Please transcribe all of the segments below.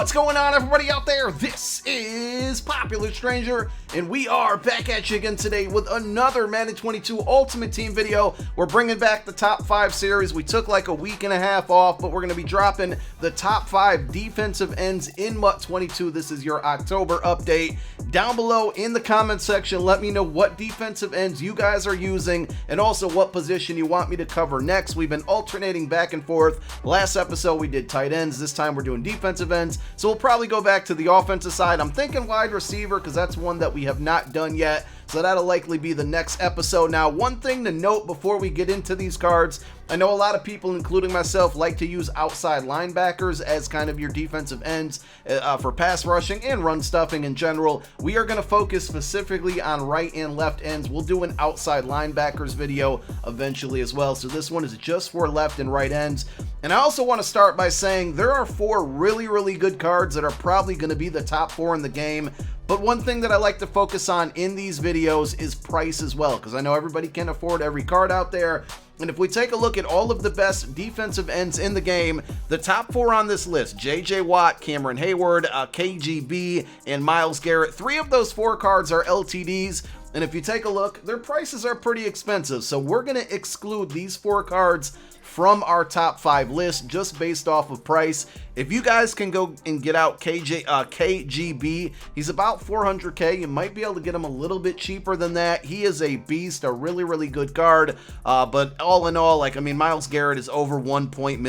What's going on, everybody out there? This is Popular Stranger, and we are back at you again today with another Madden 22 Ultimate Team video. We're bringing back the top 5 series. We took like a week and a half off, but we're going to be dropping the top 5 defensive ends in MUT 22. This is your October update. Down below in the comment section, let me know what defensive ends you guys are using and also what position you want me to cover next. We've been alternating back and forth. Last episode we did tight ends. This time we're doing defensive ends. So we'll probably go back to the offensive side. I'm thinking wide receiver because that's one that we have not done yet. So that'll likely be the next episode. Now, one thing to note before we get into these cards, I know a lot of people, including myself, like to use outside linebackers as kind of your defensive ends for pass rushing and run stuffing in general. We are going to focus specifically on right and left ends. We'll do an outside linebackers video eventually as well. So this one is just for left and right ends. And I also want to start by saying there are 4 really good cards that are probably going to be the top 4 in the game. But one thing that I like to focus on in these videos is price as well, because I know everybody can't afford every card out there. And if we take a look at all of the best defensive ends in the game, the top 4 on this list, JJ Watt, Cameron Hayward, KGB, and Myles Garrett, 3 of those 4 cards are LTDs. And if you take a look, their prices are pretty expensive. So we're going to exclude these 4 cards from our top 5 list just based off of price. If you guys can go and get out KGB, he's about 400k. You might be able to get him a little bit cheaper than that. He is a beast, a really good card. But all in all, like, I mean, Myles Garrett is over 1.1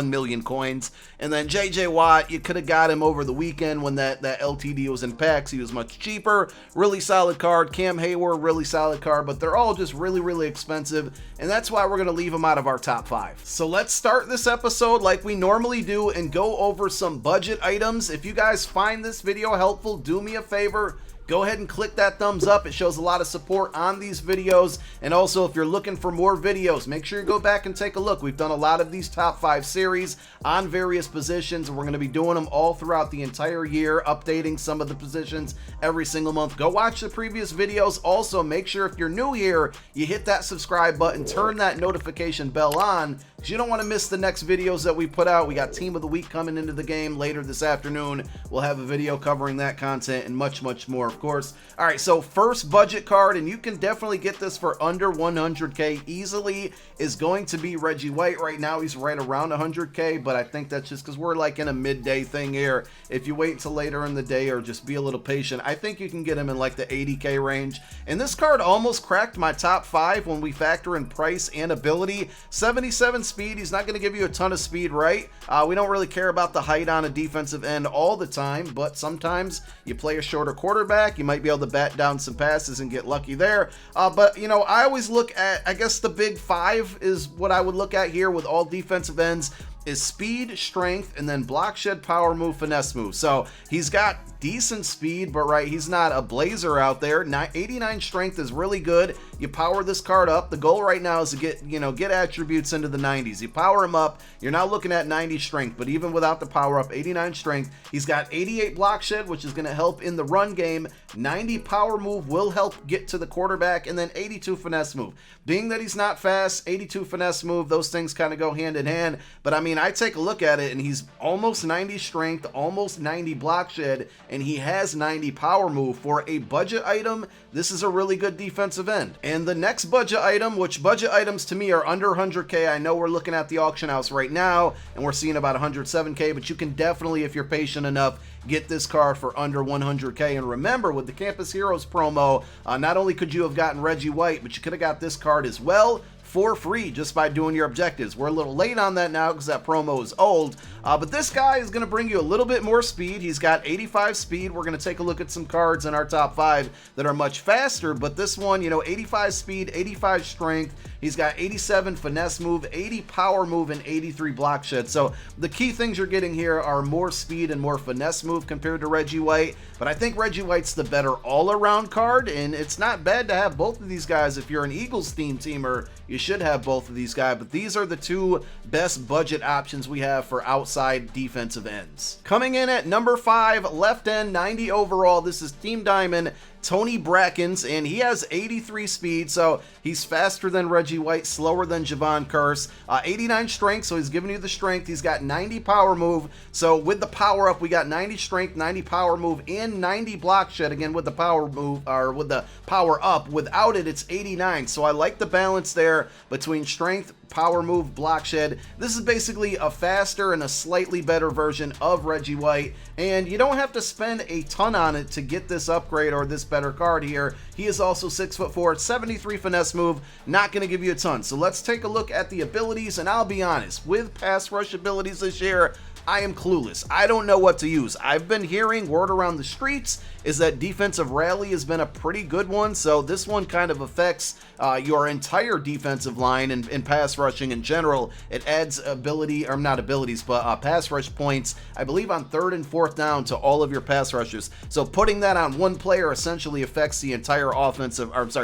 million coins. And then JJ Watt, you could have got him over the weekend when that LTD was in packs. He was much cheaper. Really solid card. Cam Hayward, really solid card. But they're all just really expensive. And that's why we're going to leave them out of our top 5. So let's start this episode like we normally do and go over some budget items. If you guys find this video helpful, do me a favor. Go ahead and click that thumbs up. It shows a lot of support on these videos. And also, if you're looking for more videos, make sure you go back and take a look. We've done a lot of these top 5 series on various positions, and we're going to be doing them all throughout the entire year, updating some of the positions every single month. Go watch the previous videos. Also, make sure if you're new here, you hit that subscribe button, turn that notification bell on, because you don't want to miss the next videos that we put out. We got Team of the Week coming into the game later this afternoon. We'll have a video covering that content and much more, of course. All right, so first budget card, and you can definitely get this for under 100k easily, is going to be Reggie White. Right now he's right around 100k, but I think that's just because we're like in a midday thing here. If you wait until later in the day or just be a little patient, I think you can get him in like the 80k range. And this card almost cracked my top 5 when we factor in price and ability. 77 speed, he's not going to give you a ton of speed, right? We don't really care about the height on a defensive end all the time, but sometimes you play a shorter quarterback, you might be able to bat down some passes and get lucky there. But you know, I always look at, I guess the big 5 is what I would look at here with all defensive ends, is speed, strength, and then block, shed, power move, finesse move. So he's got decent speed, but right, he's not a blazer out there. 89 strength is really good. You power this card up. The goal right now is to get attributes into the 90s. You power him up, you're now looking at 90 strength, but even without the power up, 89 strength. He's got 88 block shed, which is going to help in the run game. 90 power move will help get to the quarterback, and then 82 finesse move. Being that he's not fast, 82 finesse move, those things kind of go hand in hand. But I mean, I take a look at it, and he's almost 90 strength, almost 90 block shed, and he has 90 power move. For a budget item, this is a really good defensive end. And the next budget item, which budget items to me are under 100k, I know we're looking at the auction house right now, and we're seeing about 107k, but you can definitely, if you're patient enough, get this card for under 100k. And remember, with the Campus Heroes promo, not only could you have gotten Reggie White, but you could have got this card as well for free just by doing your objectives. We're a little late on that now because that promo is old, but this guy is going to bring you a little bit more speed. He's got 85 speed. We're going to take a look at some cards in our top 5 that are much faster, but this one, you know, 85 speed, 85 strength. He's got 87 finesse move, 80 power move, and 83 block shed. So the key things you're getting here are more speed and more finesse move compared to Reggie White. But I think Reggie White's the better all-around card, and it's not bad to have both of these guys. If you're an Eagles teamer, you should have both of these guys. But these are the 2 best budget options we have for outside defensive ends. Coming in at number 5, left end, 90 overall. This is Team Diamond. Tony Brackens, and he has 83 speed, so he's faster than Reggie White, slower than Javon Curse, 89 strength, so he's giving you the strength. He's got 90 power move, so with the power up, we got 90 strength, 90 power move, and 90 block shed, again with the power move, or with the power up. Without it, it's 89, so I like the balance there between strength, power move, block shed. This is basically a faster and a slightly better version of Reggie White, and you don't have to spend a ton on it to get this upgrade or this better card here. He is also 6'4", 73 finesse move, not going to give you a ton. So let's take a look at the abilities, and I'll be honest, with pass rush abilities this year, I am clueless. I don't know what to use. I've been hearing word around the streets is that defensive rally has been a pretty good one, so this one kind of affects your entire defensive line and pass rushing in general. It adds ability, or not abilities, but pass rush points, I believe on 3rd and 4th down to all of your pass rushers. So putting that on one player essentially affects the entire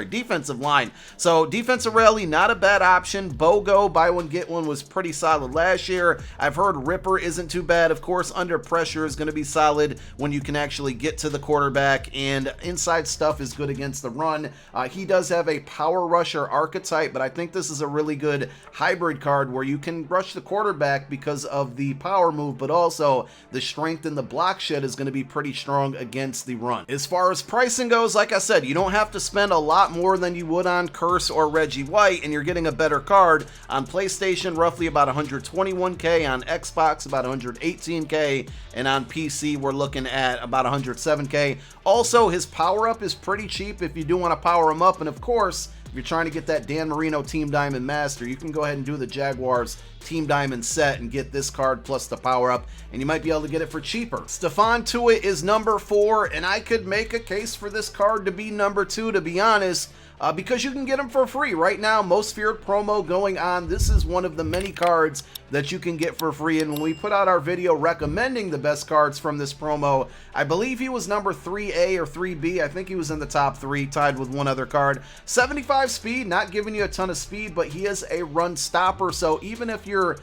defensive line. So defensive rally, not a bad option. BOGO, buy one get one, was pretty solid last year. I've heard Ripper isn't too bad. Of course, under pressure is going to be solid when you can actually get to the quarterback, and inside stuff is good against the run. He does have a power rusher archetype, but I think this is a really good hybrid card where you can rush the quarterback because of the power move, but also the strength and the block shed is going to be pretty strong against the run. As far as pricing goes, like I said, you don't have to spend a lot more than you would on Curse or Reggie White, and you're getting a better card. On PlayStation, roughly about 121k, on Xbox about 118k, and on PC we're looking at about 107k. Also, his power up is pretty cheap if you do want to power him up, and of course, if you're trying to get that Dan Marino Team Diamond Master, you can go ahead and do the Jaguars Team Diamond set and get this card plus the power up, and you might be able to get it for cheaper. Stephon Tuitt is number 4, and I could make a case for this card to be number 2, to be honest, because you can get them for free. Right now, Most Feared promo going on. This is one of the many cards that you can get for free, and when we put out our video recommending the best cards from this promo, I believe he was number 3A or 3B. I think he was in the top 3, tied with one other card. 75 speed, not giving you a ton of speed, but he is a run stopper, so even if you're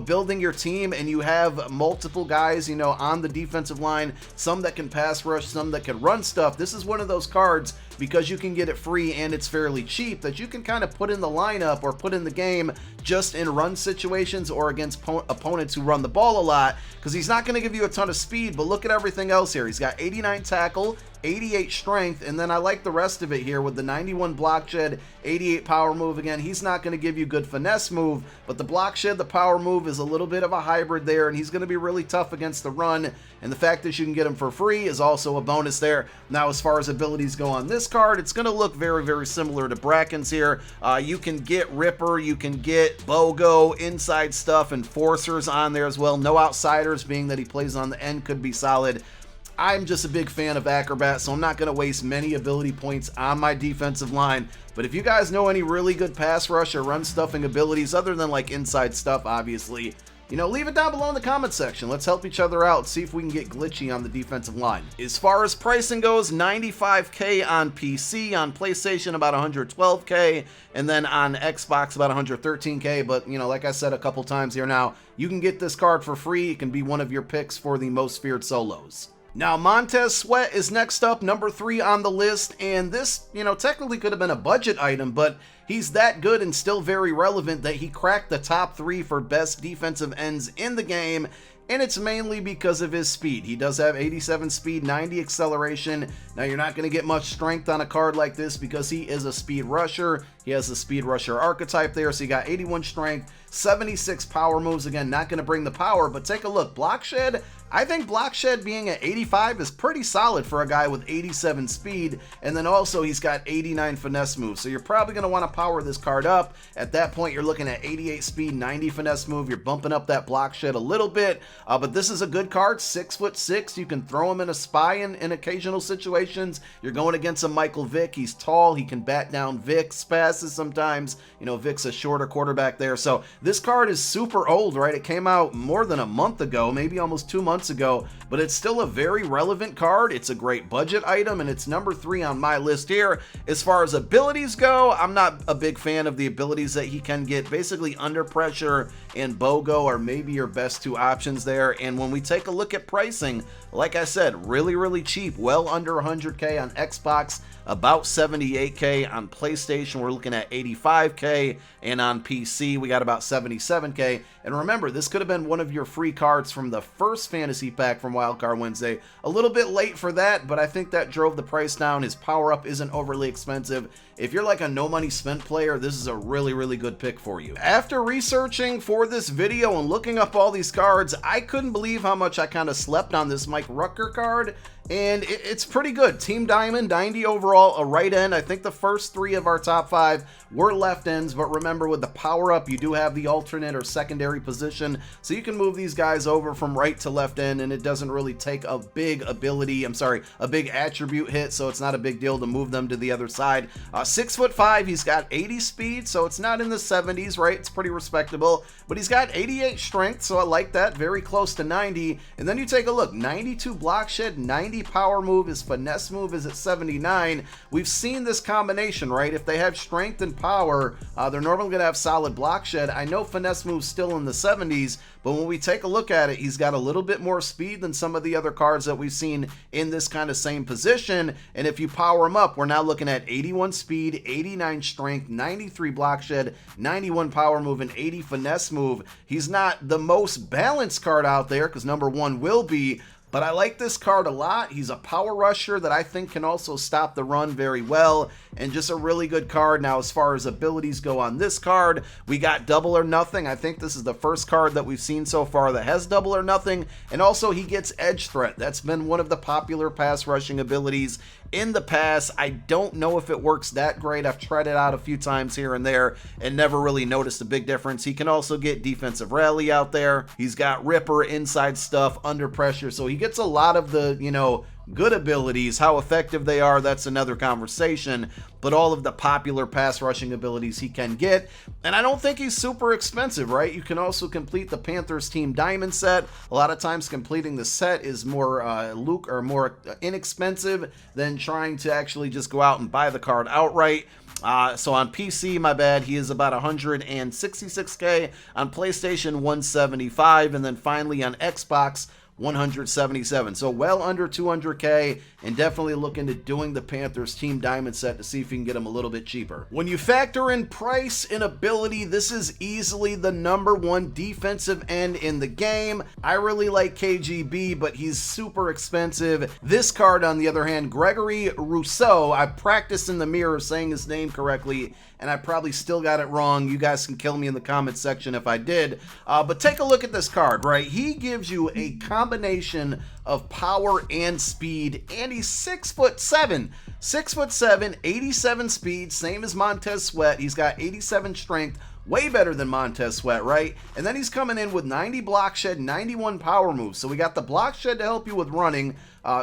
building your team and you have multiple guys on the defensive line, some that can pass rush, some that can run stuff, this is one of those cards, because you can get it free and it's fairly cheap, that you can kind of put in the lineup or put in the game just in run situations or against opponents who run the ball a lot, because he's not going to give you a ton of speed. But look at everything else here. He's got 89 tackle, 88 strength, and then I like the rest of it here with the 91 block shed, 88 power move. Again, he's not going to give you good finesse move, but the block shed, the power move is a little bit of a hybrid there, and he's going to be really tough against the run, and the fact that you can get him for free is also a bonus there. Now, as far as abilities go on this card, it's going to look very, very similar to Bracken's here. You can get Ripper, you can get BOGO, inside stuff, enforcers on there as well. No outsiders, being that he plays on the end, could be solid. I'm just a big fan of Acrobat, so I'm not going to waste many ability points on my defensive line. But if you guys know any really good pass rush or run stuffing abilities, other than like inside stuff, obviously, leave it down below in the comment section. Let's help each other out, see if we can get glitchy on the defensive line. As far as pricing goes, 95k on PC, on PlayStation about 112k, and then on Xbox about 113k. But, like I said a couple times here now, you can get this card for free. It can be one of your picks for the Most Feared solos. Now, Montez Sweat is next up, number 3 on the list, and this, technically could have been a budget item, but he's that good and still very relevant that he cracked the top 3 for best defensive ends in the game, and it's mainly because of his speed. He does have 87 speed, 90 acceleration. Now, you're not going to get much strength on a card like this because he is a speed rusher. He has the speed rusher archetype there, so you got 81 strength, 76 power moves. Again, not going to bring the power, but take a look. Block shed, I think block shed being at 85 is pretty solid for a guy with 87 speed, and then also he's got 89 finesse moves, so you're probably going to want to power this card up. At that point, you're looking at 88 speed, 90 finesse move. You're bumping up that block shed a little bit, but this is a good card. 6'6". You can throw him in a spy in occasional situations. You're going against a Michael Vick. He's tall. He can bat down Vick's passes sometimes. Vick's a shorter quarterback there, so this card is super old, right? It came out more than a month ago, maybe almost 2 months ago, but it's still a very relevant card. It's a great budget item, and it's number 3 on my list here. As far as abilities go, I'm not a big fan of the abilities that he can get. Basically, Under Pressure and BOGO are maybe your best 2 options there. And when we take a look at pricing, like I said, really cheap, well under 100K on Xbox, about 78K on PlayStation. We're looking at 85K, and on PC we got about 77K. And remember, this could have been one of your free cards from the first fantasy pack from Wildcard Wednesday. A little bit late for that, but I think that drove the price down. His power up isn't overly expensive. If you're like a no money spent player, this is a really good pick for you. After researching for this video and looking up all these cards, I couldn't believe how much I kind of slept on this Mike Rucker card. And it's pretty good. Team Diamond, 90 overall, a right end. I think the first 3 of our top 5 were left ends, but remember, with the power up, you do have the alternate or secondary position, so you can move these guys over from right to left end, and it doesn't really take a big a big attribute hit, so it's not a big deal to move them to the other side. 6'5", he's got 80 speed, so it's not in the 70s, right? It's pretty respectable, but he's got 88 strength, so I like that, very close to 90. And then you take a look, 92 block shed, 90 power move. His finesse move is at 79. We've seen this combination, right? If they have strength and power, they're normally going to have solid block shed. I know finesse move's still in the 70s, but when we take a look at it, he's got a little bit more speed than some of the other cards that we've seen in this kind of same position. And if you power him up, we're now looking at 81 speed, 89 strength, 93 block shed, 91 power move, and 80 finesse move. He's not the most balanced card out there, because number 1 will be, but I like this card a lot. He's a power rusher that I think can also stop the run very well, and just a really good card. Now, as far as abilities go on this card, we got double or nothing. I think this is the first card that we've seen so far that has double or nothing, and also he gets edge threat. That's been one of the popular pass rushing abilities in the past. I don't know if it works that great. I've tried it out a few times here and there and never really noticed a big difference. He can also get defensive rally out there. He's got Ripper, inside stuff, under pressure, so he gets a lot of the, good abilities. How effective they are, that's another conversation, but all of the popular pass rushing abilities he can get. And I don't think he's super expensive, right? You can also complete the Panthers Team Diamond set. A lot of times completing the set is more more inexpensive than trying to actually just go out and buy the card outright. So on PC, my bad, he is about 166K, on PlayStation 175, and then finally on Xbox 177. So well under 200K, and definitely look into doing the Panthers Team Diamond set to see if you can get them a little bit cheaper. When you factor in price and ability, this is easily the number 1 defensive end in the game. I really like KGB, but he's super expensive. This card, on the other hand, Gregory Rousseau, I practiced in the mirror saying his name correctly, and I probably still got it wrong. You guys can kill me in the comment section if I did. But take a look at this card, right? He gives you a combination of power and speed, and he's 6'7". 6'7", 87 speed, same as Montez Sweat. He's got 87 strength, way better than Montez Sweat, right? And then he's coming in with 90 block shed, 91 power move. So we got the block shed to help you with running,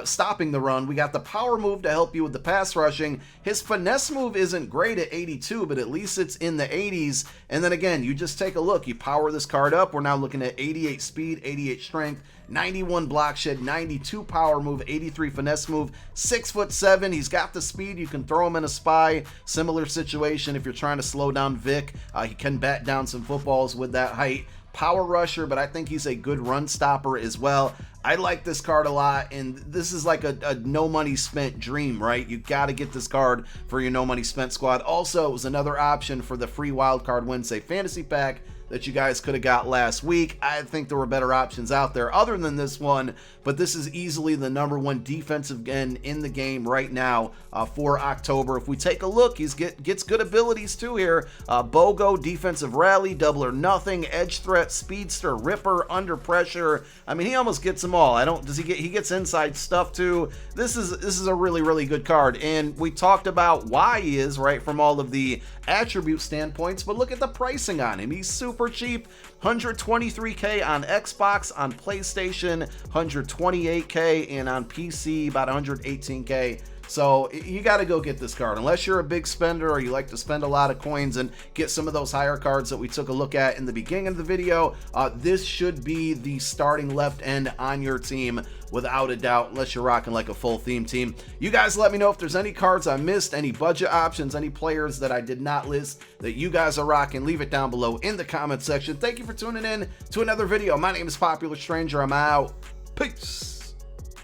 stopping the run. We got the power move to help you with the pass rushing. His finesse move isn't great at 82, but at least it's in the 80s. And then again, you just take a look. You power this card up. We're now looking at 88 speed, 88 strength, 91 block shed, 92 power move, 83 finesse move, 6'7". He's got the speed. You can throw him in a spy. Similar situation if you're trying to slow down Vic. He can bat down some footballs with that height. Power rusher, but I think he's a good run stopper as well. I like this card a lot, and this is like a no money spent dream, right? You got to get this card for your no money spent squad. Also, it was another option for the free Wildcard Wednesday fantasy pack that you guys could have got last week. I think there were better options out there other than this one, but this is easily the number 1 defensive end in the game right now for October. If we take a look, he gets good abilities too here. BOGO, defensive rally, double or nothing, edge threat, speedster, ripper, under pressure. I mean, he almost gets them all. He gets inside stuff too. This is a really good card, and we talked about why he is, right, from all of the attribute standpoints, but look at the pricing on him. He's super cheap. 123K on Xbox, on PlayStation 128K, and on PC about 118K. So you got to go get this card. Unless you're a big spender or you like to spend a lot of coins and get some of those higher cards that we took a look at in the beginning of the video, this should be the starting left end on your team without a doubt, unless you're rocking like a full theme team. You guys let me know if there's any cards I missed, any budget options, any players that I did not list that you guys are rocking. Leave it down below in the comment section. Thank you for tuning in to another video. My name is Popular Stranger. I'm out. Peace.